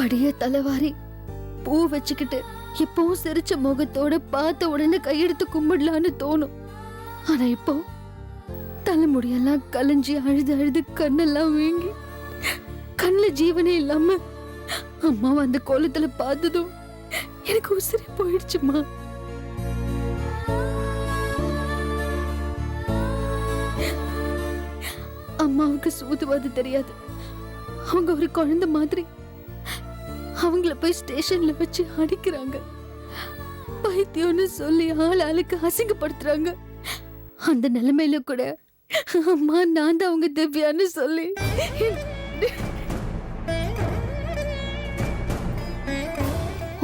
படிய தலைவாரி பூ வச்சுக்கிட்டு எப்பவும் சிரிச்ச முகத்தோட பார்த்த உடனே கையெடுத்து கும்பிடலான்னு தோணும். ஆனா இப்போ தலைமுடியெல்லாம் கலைஞ்சி அழுது அழுது கண்ணெல்லாம் வீங்கி கண்ணுல ஜீவனே இல்லாம அம்மாவை அந்த கோலத்துல பார்த்ததும் எனக்கு உசிரி போயிடுச்சுமா. அம்மாவுக்கு சூதுவாது தெரியாது. அவங்க ஒரு குழந்தை மாதிரி அவங்கள போய் ஸ்டேஷன்ல வச்சு அடிக்கிறாங்க. பைத்தியம்னு சொல்லி ஆள் ஆளுக்கு அசிங்கப்படுத்துறாங்க. அந்த நிலைமையில கூட அம்மா நான் தான் அவங்க திவ்யான்னு சொல்லி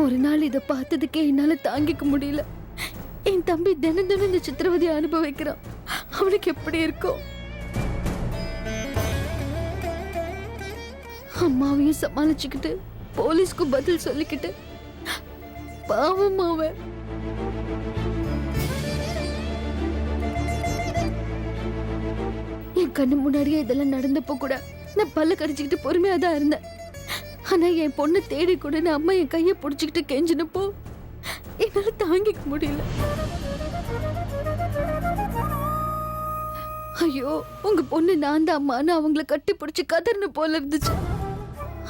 ஒரு நாள் இதை பார்த்ததுக்கே என்னால தாங்கிக்க முடியல. என் தம்பி தினம் தினம் இந்த சித்திரவதையை அனுபவிக்கிறான். அவனுக்கு எப்படி இருக்கும்? அம்மாவையும் சமாளிச்சுக்கிட்டு போலீஸ்க்கு பதில் சொல்லிக்கிட்டு பாவம் அவன். என் கண்ணு முன்னாடியே இதெல்லாம் நடந்தப்போ கூட நான் பல்ல கடிச்சுக்கிட்டு பொறுமையா தான் இருந்தேன். ஆனா என் பொண்ணு தேடி கூட நான் அம்மா என் கையை பிடிச்சுக்கிட்டு கெஞ்சினப்போ என்னால தாங்கிக்க முடியல. ஐயோ உங்க பொண்ணு நான் தான் அம்மான்னு அவங்கள கட்டி பிடிச்சு கதர்னு போல இருந்துச்சு.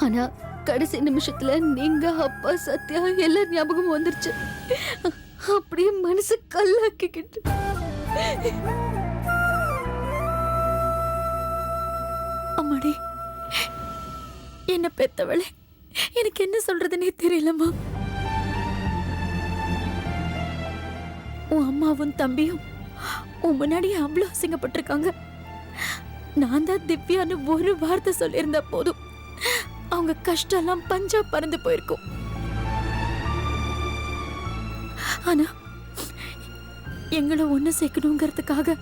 ஆனா கடைசி நிமிஷத்துல நீங்க அப்பா சத்யா எல்லா ஞாபகமும் வந்துருச்சு. அப்படியே மனசு கல்லாக்கிக்கிட்டு அம்மாடி என்ன பெத்தவளே, எனக்கு என்ன சொல்றதுன்னே தெரியலம்மா. உன் அம்மாவும் தம்பியும் உன் முன்னாடியே அவ்வளவு அசிங்கப்பட்டிருக்காங்க. நான் தான் திவ்யான்னு ஒரு வார்த்தை சொல்லியிருந்தா போதும் அவங்க கஷ்டம் எல்லாம் பஞ்சா பறந்து போயிருக்கும். ஆனா எங்களை ஒண்ணு சேர்க்கணுங்கிறதுக்காக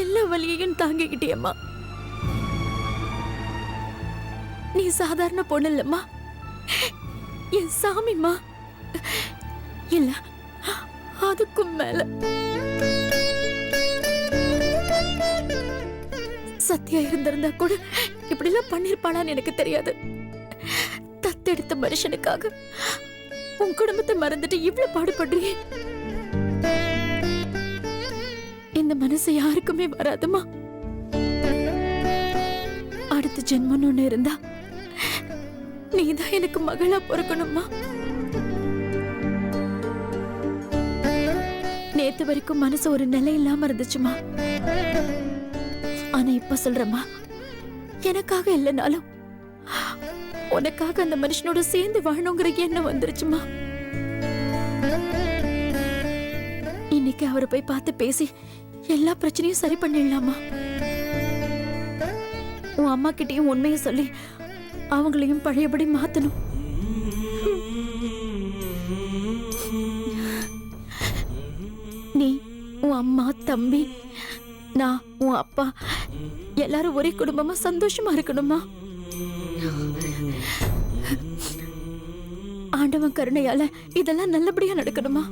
எல்லா வழியையும் தாங்கிக்கிட்டியம்மா. நீ சாதாரண பொண்ணு இல்லம்மா, என் சாமிம்மா. இல்ல அதுக்கும் மேல சத்யா இருந்திருந்தா கூட இப்படி எல்லாம் பண்ணிருப்பாளான்னு எனக்கு தெரியாது. தத்தெடுத்த மனுஷனுக்காக உன் குடும்பத்தை மறந்துட்டு இவ்வளவு பாடுபடுறியே, இந்த மனசு யாருக்குமே வராதுமா. அடுத்த ஜென்மம் ஒண்ணு இருந்தா நீதான் எனக்கு மகளா பிறக்கணுமா. நேத்து வரைக்கும் மனசு ஒரு நிலை இல்லாம இருந்துச்சுமா. ஆனா இப்ப சொல்றமா, எனக்காக இல்லைனாலும் உனக்காக அந்த மனுஷனோட சேர்ந்து வாழணுங்கிற எண்ணம் வந்துருச்சுமா. இன்னைக்கு அவரை போய் பார்த்து பேசி எல்லா பிரச்சனையும் சரி பண்ணிடலாமா. உன் அம்மா கிட்டயும் உண்மையை சொல்லி அவங்களையும் பழையபடி மாத்தணும். நீ உன் அம்மா தம்பி நான் உன் அப்பா எல்லாரும் ஒரே குடும்பமா சந்தோஷமா இருக்கணுமா. ஆண்டவன் கருணையால இதெல்லாம் நல்லபடியா நடக்கணுமா.